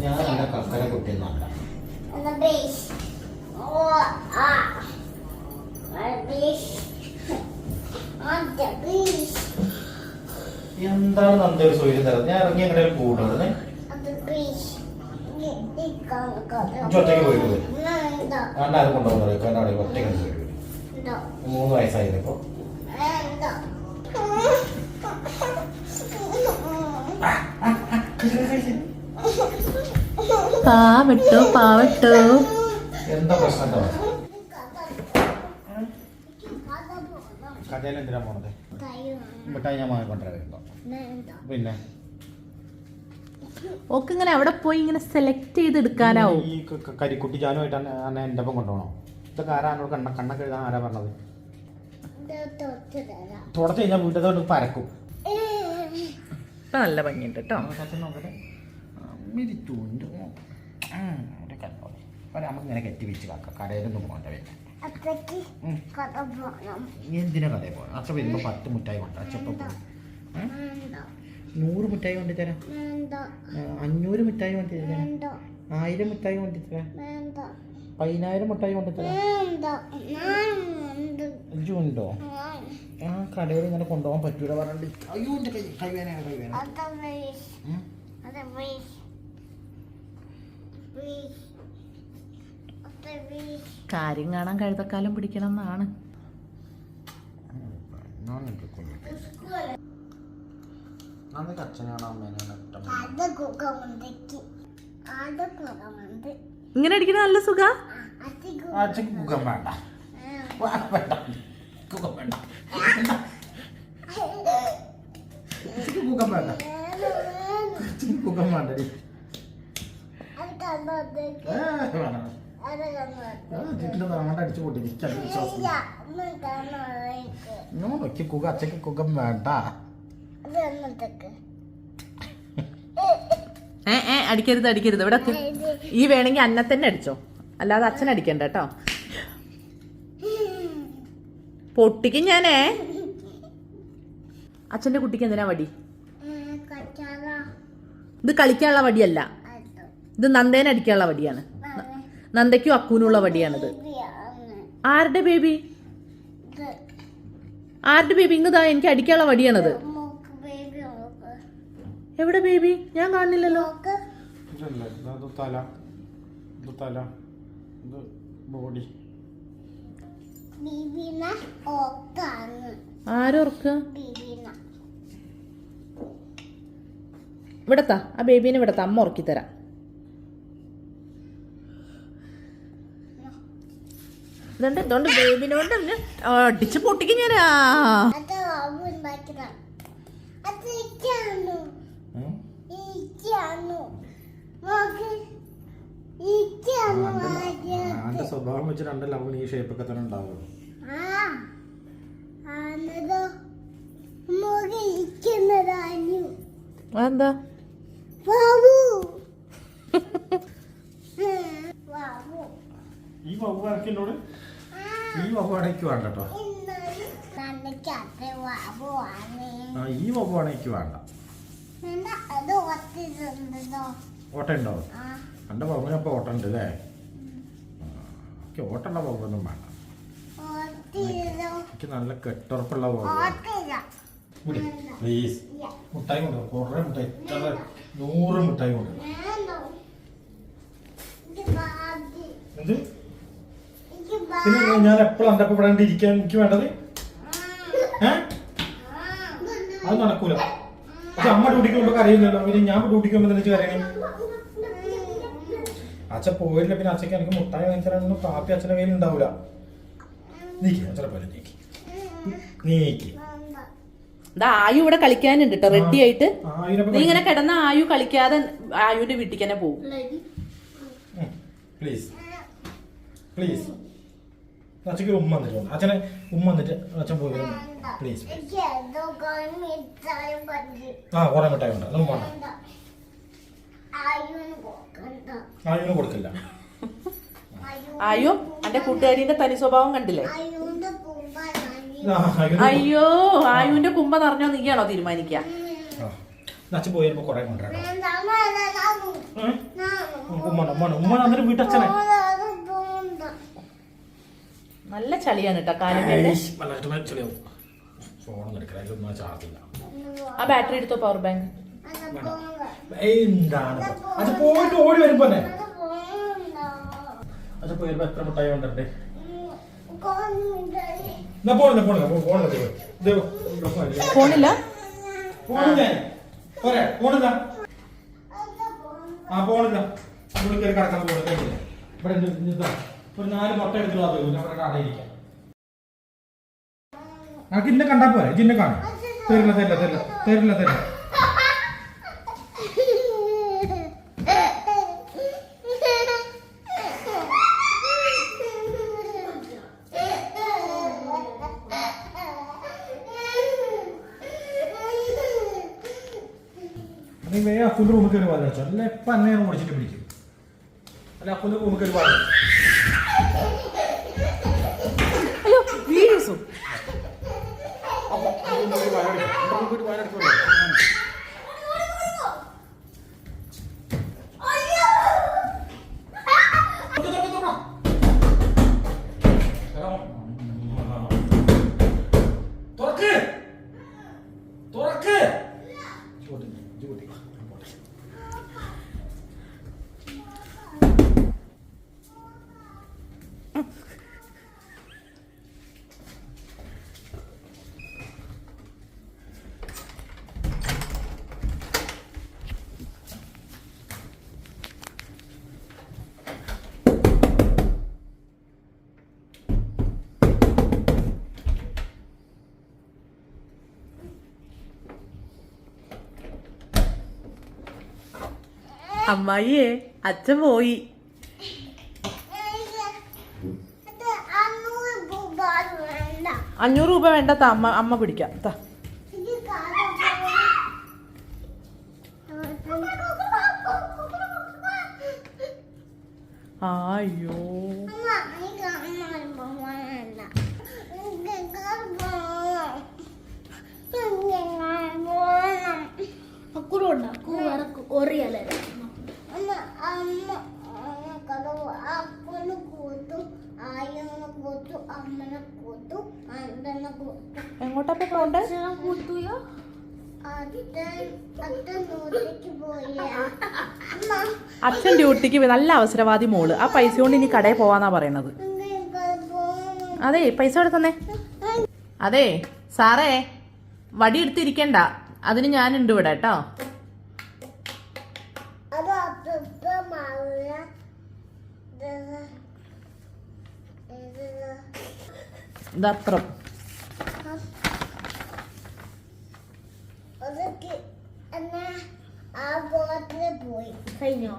ഞാൻ എന്റെ കക്കനെ കുട്ടിയെന്നല്ല. എന്താണ് നന്ദി ഒരു സൂര്യ തരം? ഞാൻ ഇറങ്ങി എങ്ങനെ കൂടുന്നത്? ഒറ്റയ്ക്ക് പോയിട്ട് വരും. ആരും കൊണ്ടുപോകുന്നത് കാരണം ഒറ്റയ്ക്ക് പോയിട്ട് വരും. 3 വയസ്സായപ്പോ പാവട്ടോ എന്താ പ്രശ്നം? കടയിൽ എന്തിനാ പോണത്? മിഠായി ഞാൻ വാങ്ങിക്കൊണ്ടിരുന്നോ? പിന്നെ ഓക്ക് ഇങ്ങനെ അവിടെ പോയി ഇങ്ങനെ സെലക്ട് ചെയ്ത് എടുക്കാനാവും. ഈ കരിക്കുട്ടി ജാനുമായിട്ടാണ് എന്റെ ഒപ്പം കൊണ്ടുപോകണോ? ഇതൊക്കെ ആരാണോ കണ്ണൊക്കെ എഴുതാൻ ആരാ പറഞ്ഞത്? തുടച്ച് കഴിഞ്ഞാൽ വീട്ടിൽ പരക്കും. നല്ല ഭംഗിയുണ്ട് കേട്ടോ. നോക്കട്ടെ. നമുക്ക് ഇങ്ങനെ കെട്ടി വെച്ച് കാക്ക കടയിലൊന്നും പോകണ്ട. എന്തിനാ കടയിൽ പോകണം? അച്ഛൻ വരുമ്പോ 10 മിഠായി കൊണ്ട് അച്ഛപ്പം 100 മിഠായി കൊണ്ടു തരാം, 500 മിഠായി കൊണ്ടു തരാം, 1000 മിഠായി കൊണ്ടു തരാം, 10,000 മിഠായി കൊണ്ടു തരാം. ഉണ്ടോ? ആ കടയിൽ ഇങ്ങനെ കൊണ്ടുപോകാൻ പറ്റൂല പറഞ്ഞിട്ട്. അയ്യോ എന്റെ കൈവേന. കാര്യം കാണാൻ കഴുതക്കാലം പിടിക്കണം എന്നാണ്. ഇങ്ങനെ അടിക്കണ നല്ല സുഖ. സുഖം വേണ്ട, സുഖം വേണ്ട, സുഖം വേണ്ട, സുഖം വേണ്ടടി. അടിച്ചു പൊട്ടി അച്ഛക്ക് കുകം വേണ്ട. അടിക്കരുത് ഇവിടെ ഈ വേണമെങ്കിൽ അന്നെ തന്നെ അടിച്ചോ, അല്ലാതെ അച്ഛൻ അടിക്കണ്ട കേട്ടോ. പൊട്ടിക്കും ഞാനേ. അച്ഛന്റെ കുട്ടിക്ക് എന്തിനാ വടി? ഇത് കളിക്കാനുള്ള വടിയല്ല, ഇത് നന്ദേനെ അടിക്കാനുള്ള വടിയാണ്. നന്ദയ്ക്കും അക്കൂനുള്ള വടിയാണിത്. ആരുടെ ബേബി? ആരുടെ ബേബി? ഇങ്ങതാ എനിക്ക് അടിക്കാനുള്ള വടിയാണത്. എവിടെ ബേബി? ഞാൻ കാണുന്നില്ലല്ലോ. ആരോർക്ക? ഇവിടത്താ ആ ബേബീനെ ഇവിടത്താ, അമ്മ ഉറക്കി തരാം. ഇതുകൊണ്ട് ബേബിനോണ്ട് അടിച്ച് പൊട്ടിക്കും ഞാനാ. സ്വഭാവം വെച്ച് 2 ലവ് ഈ ഷേപ്പൊക്കെ തന്നെ ഉണ്ടാവുള്ളൂ. എന്താ ഈ വവ്വാക്കിനോട് ഈ വവ്വാടേക്ക് വേണ്ട കേട്ടോ. ഈ വവ്വാടേക്ക് വേണ്ട. ഓട്ട ഉണ്ടോ? എന്റെ വവ്വിനൊപ്പം ഓട്ടം ഉണ്ട് അല്ലേ? ഓട്ടുള്ള വവ്വൊന്നും വേണ്ട. എനിക്ക് നല്ല കെട്ടുറപ്പുള്ള പ്ലീസ്. മുട്ടായി കൊണ്ടു, കുറേ മുട്ടായി, 100 മുട്ടായി കൊണ്ടു. പിന്നെ ഞാൻ എപ്പോഴും എൻ്റെ ഒപ്പം ഇവിടെ ഇരിക്കാൻ എനിക്ക് വേണ്ടത്? അത് നടക്കൂല. പക്ഷെ അമ്മ ഡ്യൂട്ടിക്ക് പോകുമ്പോ കരയുന്നല്ലോ, പിന്നെ ഞാൻ ഡ്യൂട്ടിക്ക് പോകുമ്പോ എനിക്ക് കരയണേ. അച്ഛൻ പോയില്ല, പിന്നെ അച്ഛക്ക് എനിക്ക് മുട്ടായി വാങ്ങിച്ചാലൊന്നും കാപ്പി അച്ഛൻ്റെ കയ്യിൽ ഉണ്ടാവൂല. നീക്കി അച്ഛനെ പോലെ നീക്കി. ആയു ഇവിടെ കളിക്കാനുണ്ട് കേട്ടോ, റെഡി ആയിട്ട്. നീ ഇങ്ങനെ കിടന്ന ആയു കളിക്കാതെ ആയുവിന്റെ വീട്ടിൽ തന്നെ പോകും. Please please. അച്ഛക്ക് ഉമ്മ വന്നിട്ട് അച്ഛനെ ഉമ്മ വന്നിട്ട് അച്ഛൻ പോയി പ്ലീസ്. ആ കുറെ മിഠായി ഉണ്ട്, അതൊന്നും വേണ്ട. ആയുവിന് കൊടുക്കില്ല. ആയു എന്റെ കൂട്ടുകാരിന്റെ തനി സ്വഭാവം കണ്ടില്ലേ? അയ്യോ ആയുവിന്റെ കുമ്പ നിറഞ്ഞോ നീയാണോ തീരുമാനിക്കുക? അച്ഛൻ പോയി വരുമ്പോ കൊറേ കൊണ്ടുവരാം. ഉമ്മ അന്നേരം വീട്ടച്ഛനെ നല്ല ചളിയാണ് കേട്ടോ കാലിന്റെ. ഫോണൊന്നും എടുക്കില്ല, ചാർജില്ല. ആ ബാറ്ററി എടുത്തോ, പവർ ബാങ്ക്. എന്താണ് അത് പോയിട്ട് ഓടി വരുമ്പോ അത് പോയി വരുമ്പോ എത്ര മുട്ടായി കൊണ്ടേ? ഫോണില്ല കിടക്കാൻ ഇവിടെ ഒരു 4 മുട്ട എടുത്തിട്ട് കടയിരിക്കാം. നമുക്ക് ഇന്നെ കണ്ടാ പോരെ, ജിന്നെ കാണും. തരില്ല തരില്ല തരില്ല തരില്ല തരില്ല. നീ അക്കുന്റെ റൂമിൽ കയറി വാദിച്ചോ, അല്ല ഇപ്പൊ അന്നെ ഓടിച്ചിട്ട് പിടിക്കും. അല്ല അക്കുന്റെ റൂമിൽ കയറി വാദിച്ചു. അയ്യോ വീഡിയോസും അമ്മായിയെ അച്ഛൻ പോയി. $500 വേണ്ട, അമ്മ പിടിക്കാം. അയ്യോ എങ്ങോട്ടപ്പോ പോണ്ടേ? അച്ഛൻ ഡ്യൂട്ടിക്ക് നല്ല അവസരവാദി മോള്. ആ പൈസ കൊണ്ട് ഇനി കടയിൽ പോവാന്നാ പറയണത്. അതെ പൈസ ഇവിടെ തന്നെ. അതെ സാറേ വടി എടുത്തിരിക്കണ്ട, അതിന് ഞാനുണ്ട് ഇവിടെ കേട്ടോ. ഇതപ്പുറം പോയി കഴിഞ്ഞോ?